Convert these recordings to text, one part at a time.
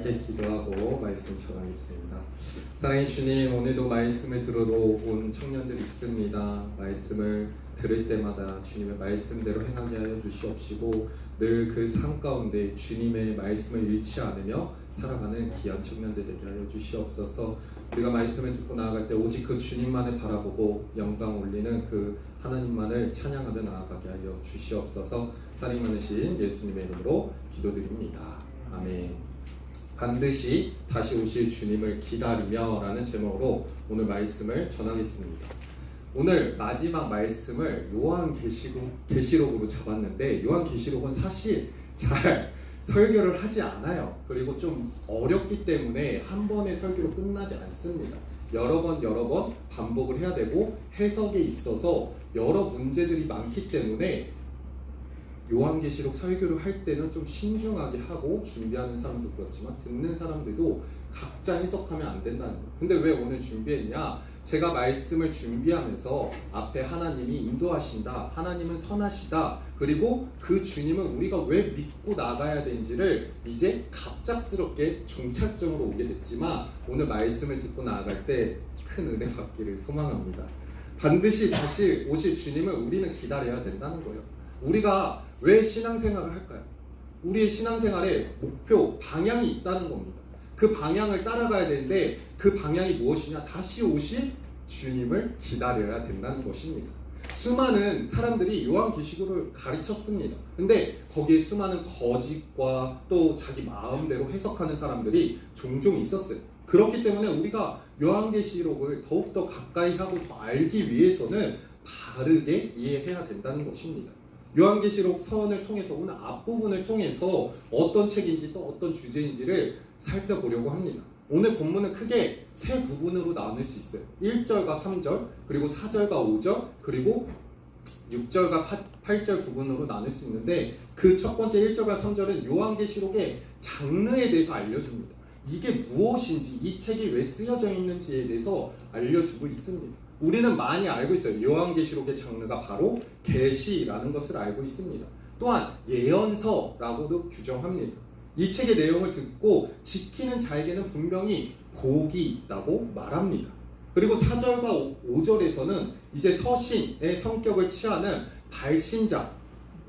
함께 기도하고 말씀 전하겠습니다. 사랑의 주님, 오늘도 말씀을 들으러 온 청년들이 있습니다. 말씀을 들을 때마다 주님의 말씀대로 행하게 하여 주시옵시고 늘 그 삶 가운데 주님의 말씀을 잃지 않으며 살아가는 귀한 청년들 되게 하여 주시옵소서. 우리가 말씀을 듣고 나아갈 때 오직 그 주님만을 바라보고 영광 올리는 그 하나님만을 찬양하며 나아가게 하여 주시옵소서. 사랑 많으신 예수님의 이름으로 기도드립니다. 아멘. 반드시 다시 오실 주님을 기다리며 라는 제목으로 오늘 말씀을 전하겠습니다. 오늘 마지막 말씀을 요한계시록으로 잡았는데 요한계시록은 사실 잘 설교를 하지 않아요. 그리고 좀 어렵기 때문에 한 번의 설교로 끝나지 않습니다. 여러 번 반복을 해야 되고 해석에 있어서 여러 문제들이 많기 때문에 요한계시록 설교를 할 때는 좀 신중하게 하고 준비하는 사람도 그렇지만 듣는 사람들도 각자 해석하면 안 된다는 거예요. 근데 왜 오늘 준비했냐? 제가 말씀을 준비하면서 앞에 하나님이 인도하신다, 하나님은 선하시다, 그리고 그 주님은 우리가 왜 믿고 나가야 되는지를 이제 갑작스럽게 종착점으로 오게 됐지만 오늘 말씀을 듣고 나아갈 때 큰 은혜 받기를 소망합니다. 반드시 다시 오실 주님을 우리는 기다려야 된다는 거예요. 우리가 왜 신앙생활을 할까요? 우리의 신앙생활에 목표, 방향이 있다는 겁니다. 그 방향을 따라가야 되는데 그 방향이 무엇이냐? 다시 오실 주님을 기다려야 된다는 것입니다. 수많은 사람들이 요한계시록을 가르쳤습니다. 근데 거기에 수많은 거짓과 또 자기 마음대로 해석하는 사람들이 종종 있었어요. 그렇기 때문에 우리가 요한계시록을 더욱더 가까이 하고 더 알기 위해서는 바르게 이해해야 된다는 것입니다. 요한계시록 서원을 통해서 오늘 앞부분을 통해서 어떤 책인지 또 어떤 주제인지를 살펴보려고 합니다. 오늘 본문은 크게 세 부분으로 나눌 수 있어요. 1절과 3절, 그리고 4절과 5절, 그리고 6절과 8절 부분으로 나눌 수 있는데 그 첫 번째 1절과 3절은 요한계시록의 장르에 대해서 알려줍니다. 이게 무엇인지, 이 책이 왜 쓰여져 있는지에 대해서 알려주고 있습니다. 우리는 많이 알고 있어요. 요한계시록의 장르가 바로 계시라는 것을 알고 있습니다. 또한 예언서라고도 규정합니다. 이 책의 내용을 듣고 지키는 자에게는 분명히 복이 있다고 말합니다. 그리고 4절과 5절에서는 이제 서신의 성격을 취하는 발신자,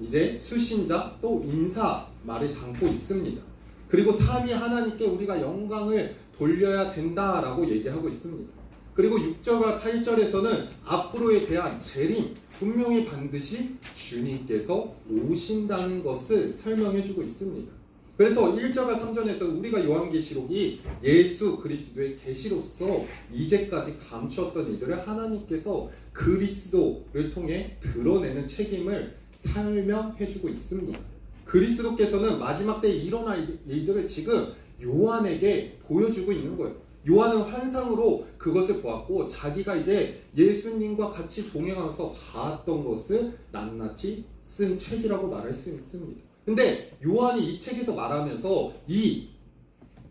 이제 수신자, 또 인사 말을 담고 있습니다. 그리고 삼위 하나님께 우리가 영광을 돌려야 된다라고 얘기하고 있습니다. 그리고 6절과 8절에서는 앞으로에 대한 재림, 분명히 반드시 주님께서 오신다는 것을 설명해주고 있습니다. 그래서 1절과 3절에서 우리가 요한계시록이 예수 그리스도의 계시로서 이제까지 감추었던 이들을 하나님께서 그리스도를 통해 드러내는 책임을 설명해주고 있습니다. 그리스도께서는 마지막 때에 일어날 일들을 지금 요한에게 보여주고 있는 거예요. 요한은 환상으로 그것을 보았고 자기가 이제 예수님과 같이 동행하면서 봤던 것을 낱낱이 쓴 책이라고 말할 수 있습니다. 근데 요한이 이 책에서 말하면서 이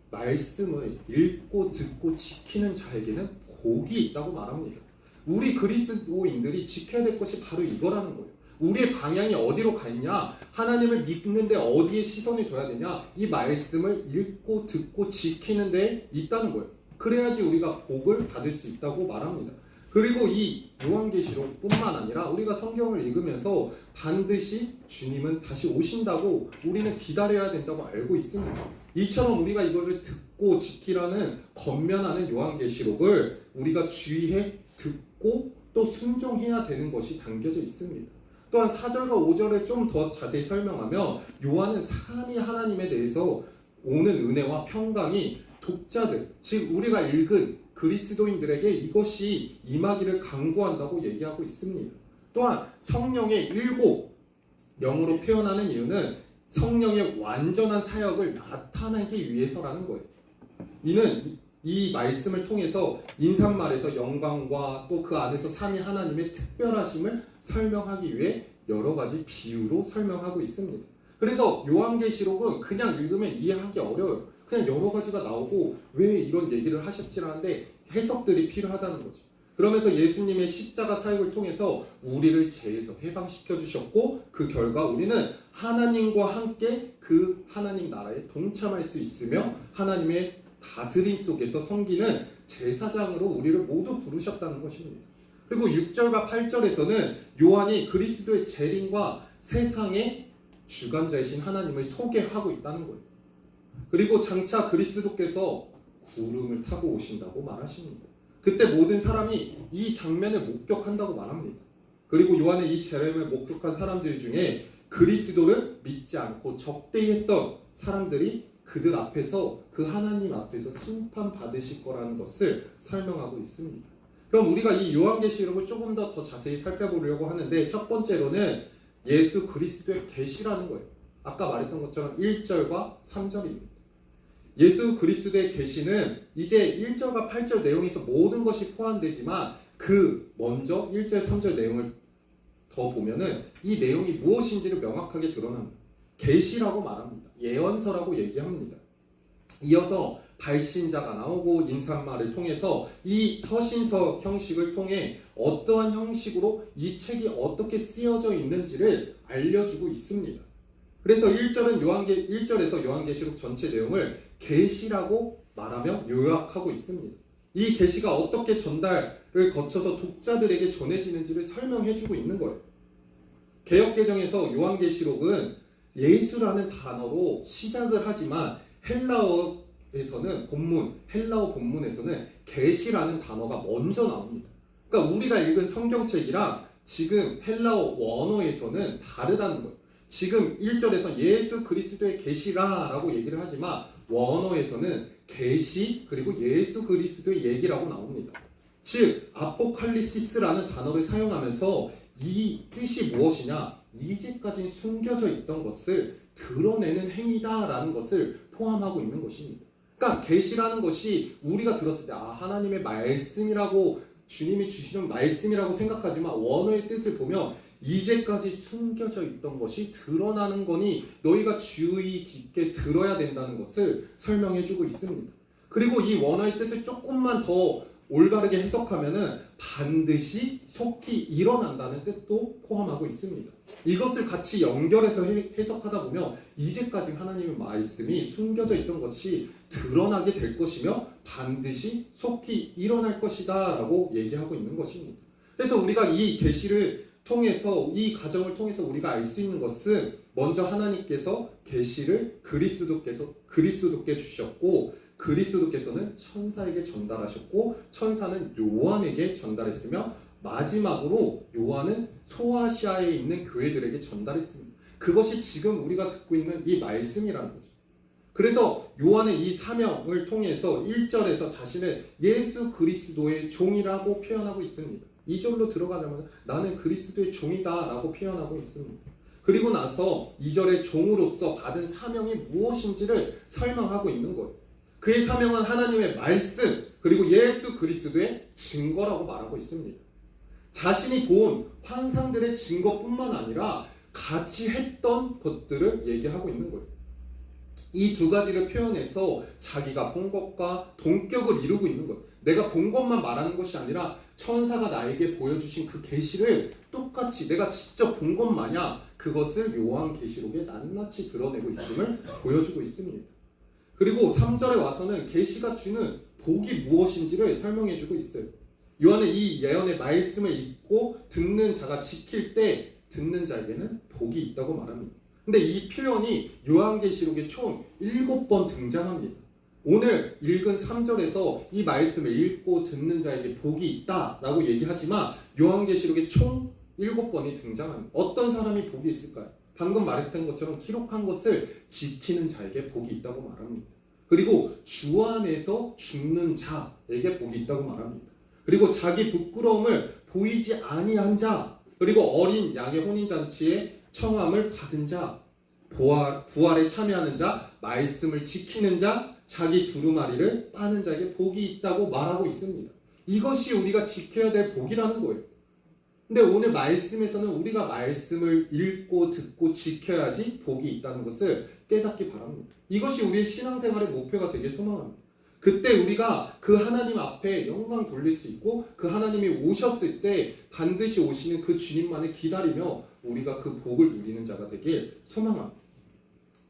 말씀을 읽고 듣고 지키는 자에게는 복이 있다고 말합니다. 우리 그리스도인들이 지켜야 될 것이 바로 이거라는 거예요. 우리의 방향이 어디로 가 있냐? 하나님을 믿는데 어디에 시선이 둬야 되냐? 이 말씀을 읽고 듣고 지키는 데 있다는 거예요. 그래야지 우리가 복을 받을 수 있다고 말합니다. 그리고 이 요한계시록뿐만 아니라 우리가 성경을 읽으면서 반드시 주님은 다시 오신다고 우리는 기다려야 된다고 알고 있습니다. 이처럼 우리가 이거를 듣고 지키라는 권면하는 요한계시록을 우리가 주의해 듣고 또 순종해야 되는 것이 담겨져 있습니다. 또한 4절과 5절을 좀 더 자세히 설명하면 요한은 삼위 하나님에 대해서 오는 은혜와 평강이 독자들, 즉 우리가 읽은 그리스도인들에게 이것이 임하기를 간구한다고 얘기하고 있습니다. 또한 성령의 일곱 영으로 표현하는 이유는 성령의 완전한 사역을 나타내기 위해서라는 거예요. 이는 이 말씀을 통해서 인사말에서 영광과 또 그 안에서 삼위 하나님의 특별하심을 설명하기 위해 여러 가지 비유로 설명하고 있습니다. 그래서 요한계시록은 그냥 읽으면 이해하기 어려워요. 그냥 여러 가지가 나오고 왜 이런 얘기를 하셨지라는데 해석들이 필요하다는 거죠. 그러면서 예수님의 십자가 사역을 통해서 우리를 죄에서 해방시켜 주셨고 그 결과 우리는 하나님과 함께 그 하나님 나라에 동참할 수 있으며 하나님의 다스림 속에서 섬기는 제사장으로 우리를 모두 부르셨다는 것입니다. 그리고 6절과 8절에서는 요한이 그리스도의 재림과 세상의 주관자이신 하나님을 소개하고 있다는 거예요. 그리고 장차 그리스도께서 구름을 타고 오신다고 말하십니다. 그때 모든 사람이 이 장면을 목격한다고 말합니다. 그리고 요한은 이 재림을 목격한 사람들 중에 그리스도를 믿지 않고 적대했던 사람들이 그들 앞에서 그 하나님 앞에서 심판받으실 거라는 것을 설명하고 있습니다. 그럼 우리가 이 요한계시록을 조금 더 자세히 살펴보려고 하는데 첫 번째로는 예수 그리스도의 계시라는 거예요. 아까 말했던 것처럼 1절과 3절입니다. 예수 그리스도의 계시는 이제 1절과 8절 내용에서 모든 것이 포함되지만 그 먼저 1절, 3절 내용을 더 보면은 이 내용이 무엇인지를 명확하게 드러납니다. 계시라고 말합니다. 예언서라고 얘기합니다. 이어서 발신자가 나오고 인사말을 통해서 이 서신서 형식을 통해 어떠한 형식으로 이 책이 어떻게 쓰여져 있는지를 알려주고 있습니다. 그래서 1절에서 요한계시록 전체 내용을 계시라고 말하며 요약하고 있습니다. 이 계시가 어떻게 전달을 거쳐서 독자들에게 전해지는지를 설명해주고 있는 거예요. 개역개정에서 요한계시록은 예수라는 단어로 시작을 하지만 헬라어 본문에서는 계시라는 단어가 먼저 나옵니다. 그러니까 우리가 읽은 성경책이랑 지금 헬라어 원어에서는 다르다는 거예요. 지금 1절에서 예수 그리스도의 계시라라고 얘기를 하지만 원어에서는 계시 그리고 예수 그리스도의 얘기라고 나옵니다. 즉 아포칼리시스라는 단어를 사용하면서 이 뜻이 무엇이냐? 이제까지 숨겨져 있던 것을 드러내는 행위다라는 것을 포함하고 있는 것입니다. 그러니까 계시라는 것이 우리가 들었을 때 하나님의 말씀이라고 주님이 주시는 말씀이라고 생각하지만 원어의 뜻을 보면 이제까지 숨겨져 있던 것이 드러나는 거니 너희가 주의 깊게 들어야 된다는 것을 설명해주고 있습니다. 그리고 이 원어의 뜻을 조금만 더 올바르게 해석하면은 반드시 속히 일어난다는 뜻도 포함하고 있습니다. 이것을 같이 연결해서 해석하다 보면 이제까지 하나님의 말씀이 숨겨져 있던 것이 드러나게 될 것이며 반드시 속히 일어날 것이다 라고 얘기하고 있는 것입니다. 그래서 우리가 이 계시를 통해서 이 과정을 통해서 우리가 알 수 있는 것은 먼저 하나님께서 계시를 그리스도께 주셨고 그리스도께서는 천사에게 전달하셨고 천사는 요한에게 전달했으며 마지막으로 요한은 소아시아에 있는 교회들에게 전달했습니다. 그것이 지금 우리가 듣고 있는 이 말씀이라는 거죠. 그래서 요한은 이 사명을 통해서 1절에서 자신을 예수 그리스도의 종이라고 표현하고 있습니다. 2절로 들어가자면 나는 그리스도의 종이다 라고 표현하고 있습니다. 그리고 나서 2절의 종으로서 받은 사명이 무엇인지를 설명하고 있는 거예요. 그의 사명은 하나님의 말씀 그리고 예수 그리스도의 증거라고 말하고 있습니다. 자신이 본 환상들의 증거뿐만 아니라 같이 했던 것들을 얘기하고 있는 거예요. 이 두 가지를 표현해서 자기가 본 것과 동격을 이루고 있는 거예요. 내가 본 것만 말하는 것이 아니라 천사가 나에게 보여주신 그 계시를 똑같이 내가 직접 본 것 마냥 그것을 요한계시록에 낱낱이 드러내고 있음을 보여주고 있습니다. 그리고 3절에 와서는 계시가 주는 복이 무엇인지를 설명해주고 있어요. 요한은 이 예언의 말씀을 읽고 듣는 자가 지킬 때 듣는 자에게는 복이 있다고 말합니다. 근데 이 표현이 요한계시록에 총 7번 등장합니다. 오늘 읽은 3절에서 이 말씀을 읽고 듣는 자에게 복이 있다라고 얘기하지만 요한계시록에 총 7번이 등장합니다. 어떤 사람이 복이 있을까요? 방금 말했던 것처럼 기록한 것을 지키는 자에게 복이 있다고 말합니다. 그리고 주 안에서 죽는 자에게 복이 있다고 말합니다. 그리고 자기 부끄러움을 보이지 아니한 자, 그리고 어린 양의 혼인잔치에 청함을 받은 자, 부활에 참여하는 자, 말씀을 지키는 자, 자기 두루마리를 빠는 자에게 복이 있다고 말하고 있습니다. 이것이 우리가 지켜야 될 복이라는 거예요. 근데 오늘 말씀에서는 우리가 말씀을 읽고 듣고 지켜야지 복이 있다는 것을 깨닫기 바랍니다. 이것이 우리의 신앙생활의 목표가 되길 소망합니다. 그때 우리가 그 하나님 앞에 영광 돌릴 수 있고 그 하나님이 오셨을 때 반드시 오시는 그 주님만을 기다리며 우리가 그 복을 누리는 자가 되길 소망합니다.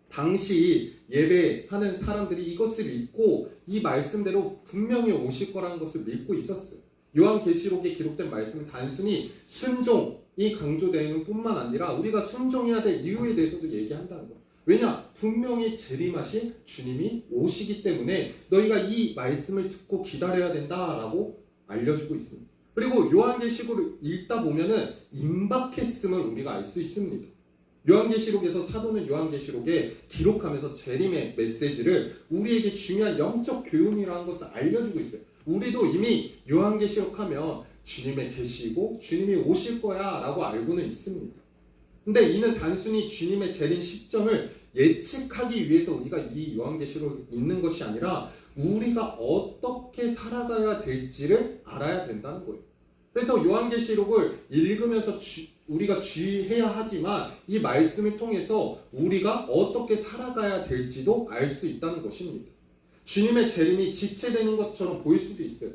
당시 예배하는 사람들이 이것을 믿고 이 말씀대로 분명히 오실 거라는 것을 믿고 있었어요. 요한계시록에 기록된 말씀은 단순히 순종이 강조되는 뿐만 아니라 우리가 순종해야 될 이유에 대해서도 얘기한다는 거예요. 왜냐? 분명히 재림하신 주님이 오시기 때문에 너희가 이 말씀을 듣고 기다려야 된다라고 알려주고 있습니다. 그리고 요한계시록을 읽다 보면은 임박했음을 우리가 알 수 있습니다. 요한계시록에서 사도는 요한계시록에 기록하면서 재림의 메시지를 우리에게 중요한 영적 교훈이라는 것을 알려주고 있어요. 우리도 이미 요한계시록 하면 주님이 계시고 주님이 오실 거야 라고 알고는 있습니다. 근데 이는 단순히 주님의 재림 시점을 예측하기 위해서 우리가 이 요한계시록을 읽는 것이 아니라 우리가 어떻게 살아가야 될지를 알아야 된다는 거예요. 그래서 요한계시록을 읽으면서 우리가 주의해야 하지만 이 말씀을 통해서 우리가 어떻게 살아가야 될지도 알 수 있다는 것입니다. 주님의 재림이 지체되는 것처럼 보일 수도 있어요.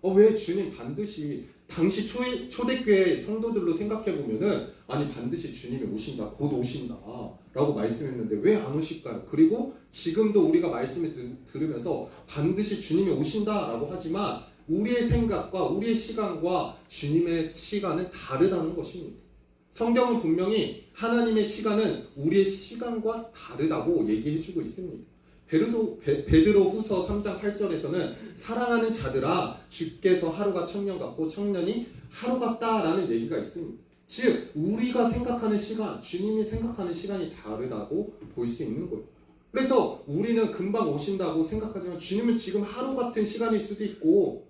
왜 주님 반드시 당시 초대교회 성도들로 생각해보면은 아니 반드시 주님이 오신다, 곧 오신다 라고 말씀했는데 왜 안 오실까요? 그리고 지금도 우리가 말씀을 들으면서 반드시 주님이 오신다 라고 하지만 우리의 생각과 우리의 시간과 주님의 시간은 다르다는 것입니다. 성경은 분명히 하나님의 시간은 우리의 시간과 다르다고 얘기해주고 있습니다. 베드로 후서 3장 8절에서는 사랑하는 자들아 주께서 하루가 청년 같고 청년이 하루 같다라는 얘기가 있습니다. 즉 우리가 생각하는 시간, 주님이 생각하는 시간이 다르다고 볼 수 있는 거예요. 그래서 우리는 금방 오신다고 생각하지만 주님은 지금 하루 같은 시간일 수도 있고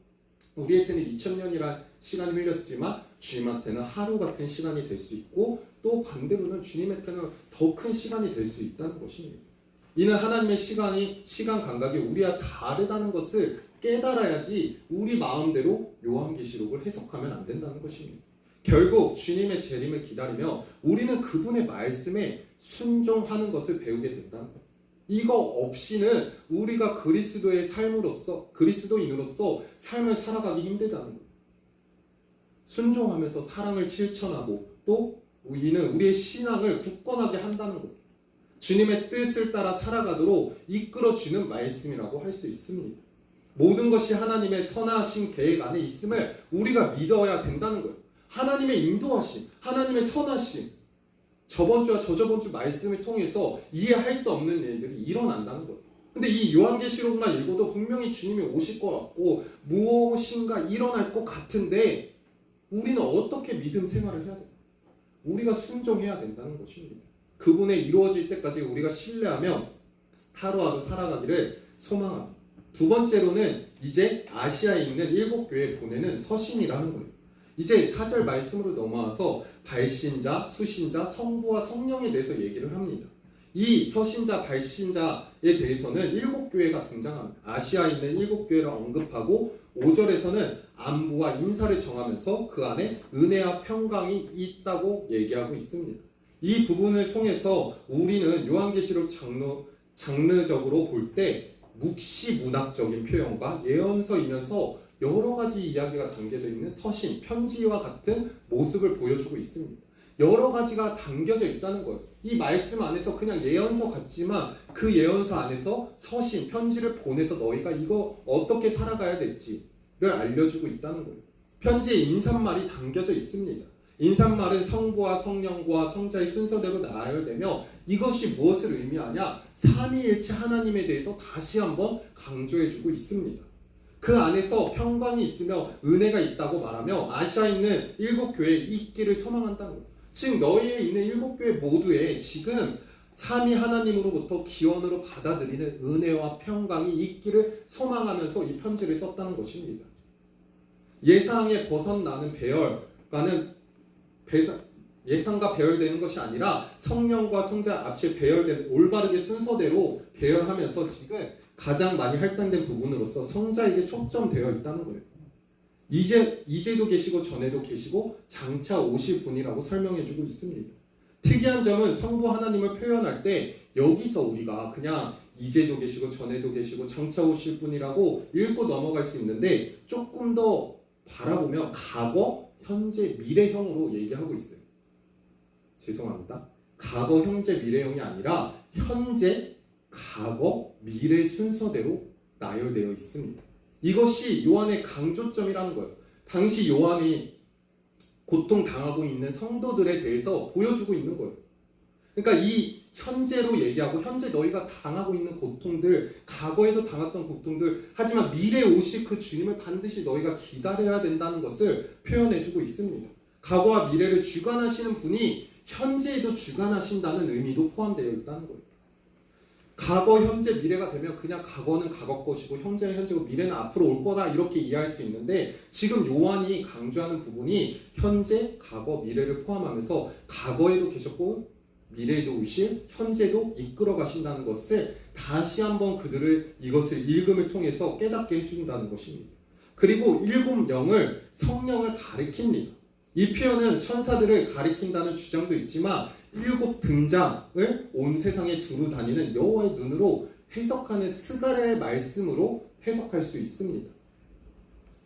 우리한테는 2000년이란 시간이 흘렸지만 주님한테는 하루 같은 시간이 될 수 있고 또 반대로는 주님한테는 더 큰 시간이 될 수 있다는 것입니다. 이는 하나님의 시간 감각이 우리와 다르다는 것을 깨달아야지 우리 마음대로 요한계시록을 해석하면 안 된다는 것입니다. 결국 주님의 재림을 기다리며 우리는 그분의 말씀에 순종하는 것을 배우게 된다는 거예요. 이거 없이는 우리가 그리스도인으로서 삶을 살아가기 힘들다는 거예요. 순종하면서 사랑을 실천하고 또 이는 우리의 신앙을 굳건하게 한다는 거예요. 주님의 뜻을 따라 살아가도록 이끌어주는 말씀이라고 할 수 있습니다. 모든 것이 하나님의 선하신 계획 안에 있음을 우리가 믿어야 된다는 거예요. 하나님의 인도하심, 하나님의 선하심, 저번 주와 저저번 주 말씀을 통해서 이해할 수 없는 일들이 일어난다는 거예요. 근데 이 요한계시록만 읽어도 분명히 주님이 오실 것 같고 무엇인가 일어날 것 같은데 우리는 어떻게 믿음 생활을 해야 돼요? 우리가 순종해야 된다는 것입니다. 그분의 이루어질 때까지 우리가 신뢰하며 하루하루 살아가기를 소망합니다. 두 번째로는 이제 아시아에 있는 7교회에 보내는 서신이라는 거예요. 이제 4절 말씀으로 넘어와서 발신자, 수신자, 성부와 성령에 대해서 얘기를 합니다. 이 서신자, 발신자에 대해서는 7교회가 등장합니다. 아시아에 있는 7교회를 언급하고 5절에서는 안부와 인사를 정하면서 그 안에 은혜와 평강이 있다고 얘기하고 있습니다. 이 부분을 통해서 우리는 요한계시록 장르적으로 볼 때 묵시문학적인 표현과 예언서이면서 여러 가지 이야기가 담겨져 있는 서신, 편지와 같은 모습을 보여주고 있습니다. 여러 가지가 담겨져 있다는 거예요. 이 말씀 안에서 그냥 예언서 같지만 그 예언서 안에서 서신, 편지를 보내서 너희가 이거 어떻게 살아가야 될지를 알려주고 있다는 거예요. 편지에 인사말이 담겨져 있습니다. 인사말은 성부와 성령과 성자의 순서대로 나열되며 이것이 무엇을 의미하냐? 삼위일체 하나님에 대해서 다시 한번 강조해주고 있습니다. 그 안에서 평강이 있으며 은혜가 있다고 말하며 아시아에 있는 7교회에 있기를 소망한다는 거예요. 즉 너희에 있는 7교회 모두에 지금 삼위 하나님으로부터 기원으로 받아들이는 은혜와 평강이 있기를 소망하면서 이 편지를 썼다는 것입니다. 예상에 벗어나는 예상과 배열되는 것이 아니라 성령과 성자 앞에 배열된 올바르게 순서대로 배열하면서 지금 가장 많이 할당된 부분으로서 성자에게 초점되어 있다는 거예요. 이제도 계시고 전에도 계시고 장차 오실 분이라고 설명해주고 있습니다. 특이한 점은 성부 하나님을 표현할 때 여기서 우리가 그냥 이제도 계시고 전에도 계시고 장차 오실 분이라고 읽고 넘어갈 수 있는데 조금 더 바라보면 과거, 현재, 미래형으로 얘기하고 있어요. 죄송합니다. 과거, 현재, 미래형이 아니라 현재, 과거, 미래 순서대로 나열되어 있습니다. 이것이 요한의 강조점이라는 거예요. 당시 요한이 고통당하고 있는 성도들에 대해서 보여주고 있는 거예요. 그러니까 이 현재로 얘기하고 현재 너희가 당하고 있는 고통들, 과거에도 당했던 고통들, 하지만 미래에 오실 그 주님을 반드시 너희가 기다려야 된다는 것을 표현해주고 있습니다. 과거와 미래를 주관하시는 분이 현재에도 주관하신다는 의미도 포함되어 있다는 거예요. 과거, 현재, 미래가 되면 그냥 과거는 과거 것이고 현재는 현재고 미래는 앞으로 올 거다 이렇게 이해할 수 있는데 지금 요한이 강조하는 부분이 현재, 과거, 미래를 포함하면서 과거에도 계셨고 미래에도 오실, 현재도 이끌어 가신다는 것을 다시 한번 그들을 이것을 읽음을 통해서 깨닫게 해준다는 것입니다. 그리고 일곱 영을 성령을 가리킵니다. 이 표현은 천사들을 가리킨다는 주장도 있지만 일곱 등장을 온 세상에 두루 다니는 여호와의 눈으로 해석하는 스가랴의 말씀으로 해석할 수 있습니다.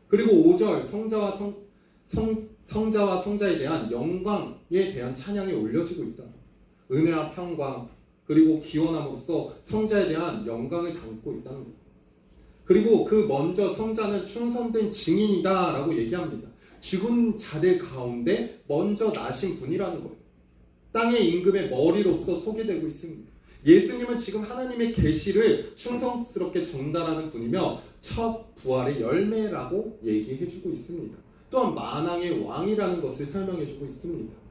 그리고 5절 성자와 성자에 대한 영광에 대한 찬양이 올려지고 있다. 은혜와 평강 그리고 기원함으로써 성자에 대한 영광을 담고 있다는 것. 그리고 그 먼저 성자는 충성된 증인이다 라고 얘기합니다. 죽은 자들 가운데 먼저 나신 분이라는 거예요. 땅의 임금의 머리로서 소개되고 있습니다. 예수님은 지금 하나님의 계시를 충성스럽게 전달하는 분이며 첫 부활의 열매라고 얘기해주고 있습니다. 또한 만왕의 왕이라는 것을 설명해주고 있습니다.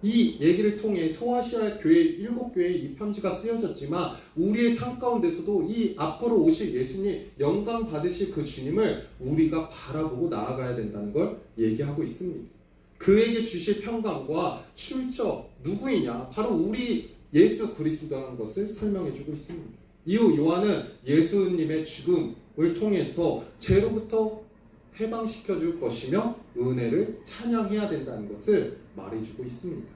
이 얘기를 통해 소아시아 교회 7교회에 이 편지가 쓰여졌지만 우리의 삶 가운데서도 이 앞으로 오실 예수님 영광 받으실 그 주님을 우리가 바라보고 나아가야 된다는 걸 얘기하고 있습니다. 그에게 주실 평강과 출처 누구이냐? 바로 우리 예수 그리스도라는 것을 설명해주고 있습니다. 이후 요한은 예수님의 죽음을 통해서 죄로부터 해방시켜줄 것이며 은혜를 찬양해야 된다는 것을 말해주고 있습니다.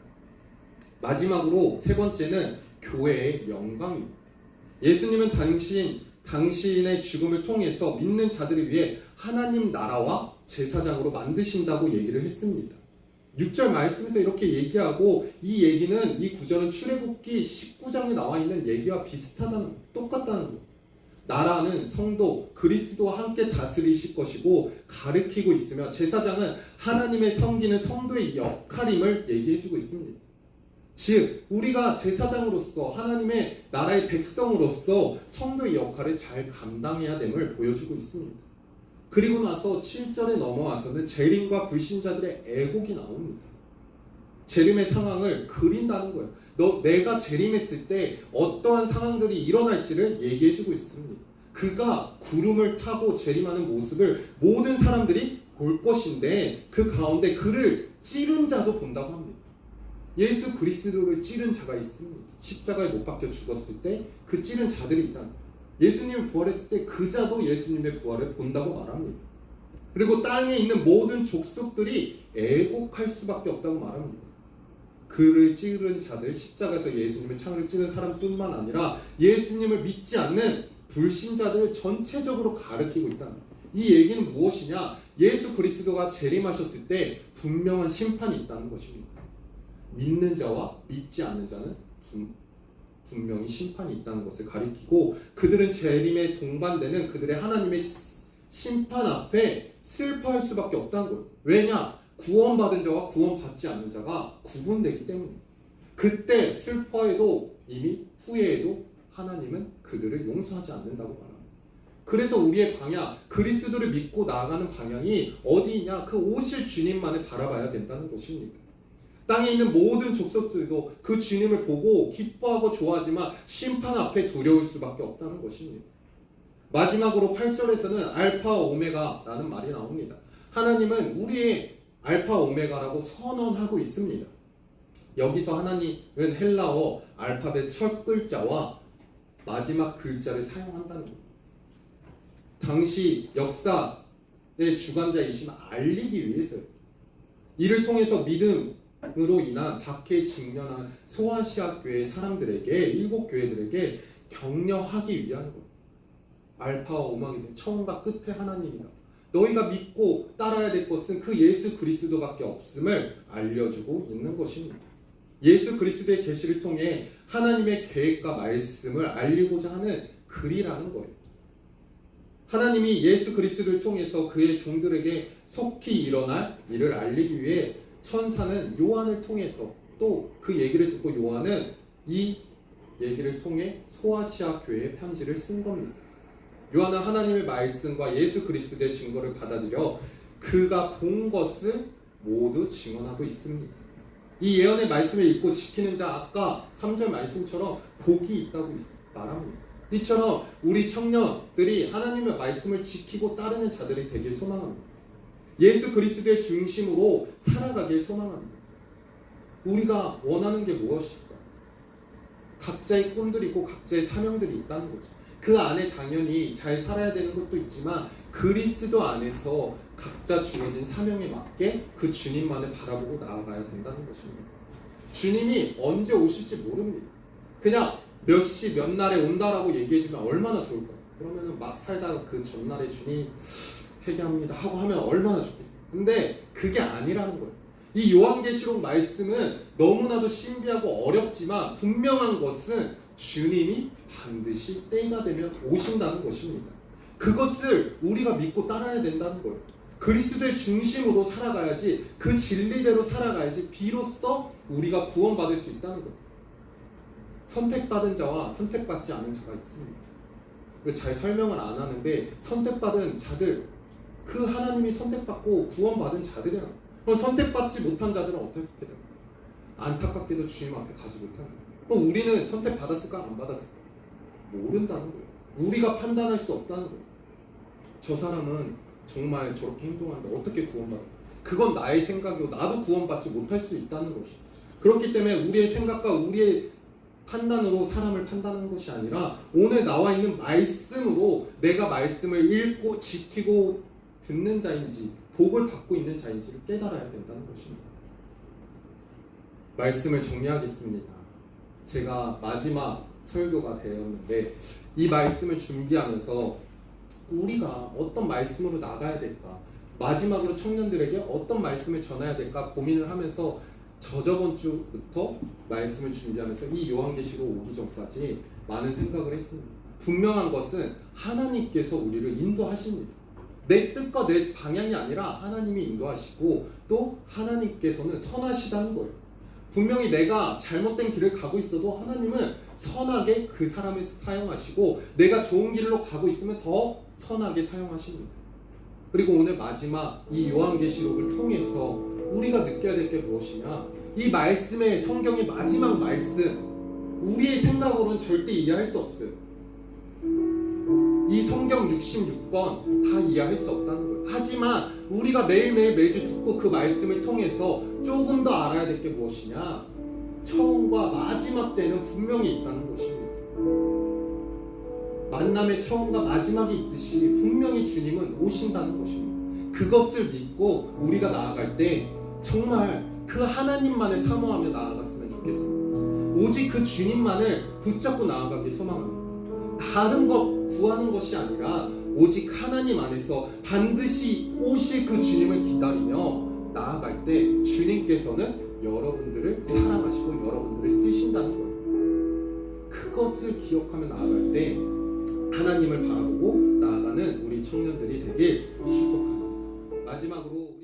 마지막으로 세 번째는 교회의 영광입니다. 예수님은 당신의 죽음을 통해서 믿는 자들을 위해 하나님 나라와 제사장으로 만드신다고 얘기를 했습니다. 6절 말씀에서 이렇게 얘기하고 이 얘기는 이 구절은 출애굽기 19장에 나와 있는 얘기와 똑같다는 거예요. 나라는 성도 그리스도와 함께 다스리실 것이고 가르치고 있으며 제사장은 하나님의 섬기는 성도의 역할임을 얘기해주고 있습니다. 즉 우리가 제사장으로서 하나님의 나라의 백성으로서 성도의 역할을 잘 감당해야 됨을 보여주고 있습니다. 그리고 나서 7절에 넘어와서는 재림과 불신자들의 애곡이 나옵니다. 재림의 상황을 그린다는 거예요. 내가 재림했을 때 어떠한 상황들이 일어날지를 얘기해주고 있습니다. 그가 구름을 타고 재림하는 모습을 모든 사람들이 볼 것인데 그 가운데 그를 찌른 자도 본다고 합니다. 예수 그리스도를 찌른 자가 있습니다. 십자가에 못 박혀 죽었을 때 그 찌른 자들이 있다. 예수님이 부활했을 때 그 자도 예수님의 부활을 본다고 말합니다. 그리고 땅에 있는 모든 족속들이 애곡할 수밖에 없다고 말합니다. 그를 찌른 자들, 십자가에서 예수님의 창을 찌른 사람뿐만 아니라 예수님을 믿지 않는 불신자들을 전체적으로 가리키고 있다. 이 얘기는 무엇이냐? 예수 그리스도가 재림하셨을 때 분명한 심판이 있다는 것입니다. 믿는 자와 믿지 않는 자는 분명히 심판이 있다는 것을 가리키고 그들은 재림에 동반되는 그들의 하나님의 심판 앞에 슬퍼할 수밖에 없다는 거예요. 왜냐? 구원받은 자와 구원받지 않는 자가 구분되기 때문입니다. 그때 슬퍼해도 이미 후회해도 하나님은 그들을 용서하지 않는다고 말합니다. 그래서 우리의 방향, 그리스도를 믿고 나아가는 방향이 어디냐? 그 오실 주님만을 바라봐야 된다는 것입니다. 땅에 있는 모든 족속들도 그 주님을 보고 기뻐하고 좋아하지만 심판 앞에 두려울 수밖에 없다는 것입니다. 마지막으로 8절에서는 알파 오메가라는 말이 나옵니다. 하나님은 우리의 알파 오메가라고 선언하고 있습니다. 여기서 하나님은 헬라어 알파벳 첫 글자와 마지막 글자를 사용한다는 겁니다. 당시 역사의 주관자이심을 알리기 위해서요. 이를 통해서 믿음으로 인한 박해에 직면한 소아시아 교회 사람들에게, 7교회들에게 격려하기 위한 거예요. 알파와 오마가 된 처음과 끝의 하나님이다. 너희가 믿고 따라야 될 것은 그 예수 그리스도밖에 없음을 알려주고 있는 것입니다. 예수 그리스도의 계시를 통해 하나님의 계획과 말씀을 알리고자 하는 글이라는 거예요. 하나님이 예수 그리스도를 통해서 그의 종들에게 속히 일어날 일을 알리기 위해 천사는 요한을 통해서 또 그 얘기를 듣고 요한은 이 얘기를 통해 소아시아 교회에 편지를 쓴 겁니다. 요한은 하나님의 말씀과 예수 그리스도의 증거를 받아들여 그가 본 것을 모두 증언하고 있습니다. 이 예언의 말씀을 읽고 지키는 자, 아까 3절 말씀처럼 복이 있다고 말합니다. 이처럼 우리 청년들이 하나님의 말씀을 지키고 따르는 자들이 되길 소망합니다. 예수 그리스도의 중심으로 살아가길 소망합니다. 우리가 원하는 게 무엇일까? 각자의 꿈들이 있고 각자의 사명들이 있다는 거죠. 그 안에 당연히 잘 살아야 되는 것도 있지만 그리스도 안에서 각자 주어진 사명에 맞게 그 주님만을 바라보고 나아가야 된다는 것입니다. 주님이 언제 오실지 모릅니다. 그냥 몇 시 몇 날에 온다라고 얘기해주면 얼마나 좋을까요? 그러면 막 살다가 그 전날에 주님 회개합니다 하고 하면 얼마나 좋겠어요. 근데 그게 아니라는 거예요. 이 요한계시록 말씀은 너무나도 신비하고 어렵지만 분명한 것은 주님이 반드시 때가 되면 오신다는 것입니다. 그것을 우리가 믿고 따라야 된다는 거예요. 그리스도의 중심으로 살아가야지, 그 진리대로 살아가야지 비로소 우리가 구원받을 수 있다는 거예요. 선택받은 자와 선택받지 않은 자가 있습니다. 잘 설명을 안 하는데 선택받은 자들, 그 하나님이 선택받고 구원받은 자들이란 그럼 선택받지 못한 자들은 어떻게 될까요? 안타깝게도 주님 앞에 가지 못하는 거예요. 그럼 우리는 선택받았을까 안 받았을까? 모른다는 거예요. 우리가 판단할 수 없다는 거예요. 저 사람은 정말 저렇게 행동하는데 어떻게 구원받을까? 그건 나의 생각이고 나도 구원받지 못할 수 있다는 것이죠. 그렇기 때문에 우리의 생각과 우리의 판단으로 사람을 판단하는 것이 아니라 오늘 나와 있는 말씀으로 내가 말씀을 읽고 지키고 듣는 자인지 복을 받고 있는 자인지를 깨달아야 된다는 것입니다. 말씀을 정리하겠습니다. 제가 마지막 설교가 되었는데 이 말씀을 준비하면서 우리가 어떤 말씀으로 나가야 될까, 마지막으로 청년들에게 어떤 말씀을 전해야 될까 고민을 하면서 저저번 주부터 말씀을 준비하면서 이 요한계시록 오기 전까지 많은 생각을 했습니다. 분명한 것은 하나님께서 우리를 인도하십니다. 내 뜻과 내 방향이 아니라 하나님이 인도하시고 또 하나님께서는 선하시다는 거예요. 분명히 내가 잘못된 길을 가고 있어도 하나님은 선하게 그 사람을 사용하시고 내가 좋은 길로 가고 있으면 더 선하게 사용하십니다. 그리고 오늘 마지막 이 요한계시록을 통해서 우리가 느껴야 될 게 무엇이냐, 이 말씀의 성경의 마지막 말씀 우리의 생각으로는 절대 이해할 수 없어요. 이 성경 66권 다 이해할 수 없다는 거예요. 하지만 우리가 매일매일 매주 듣고 그 말씀을 통해서 조금 더 알아야 될 게 무엇이냐, 처음과 마지막 때는 분명히 있다는 것입니다. 만남의 처음과 마지막이 있듯이 분명히 주님은 오신다는 것입니다. 그것을 믿고 우리가 나아갈 때 정말 그 하나님만을 사모하며 나아갔으면 좋겠습니다. 오직 그 주님만을 붙잡고 나아가길 소망합니다. 다른 것 구하는 것이 아니라 오직 하나님 안에서 반드시 오실 그 주님을 기다리며 나아갈 때 주님께서는 여러분들을 사랑하시고 여러분들을 쓰신다는 거예요. 그것을 기억하며 나아갈 때 하나님을 바라보고 나아가는 우리 청년들이 되길 축복합니다. 마지막으로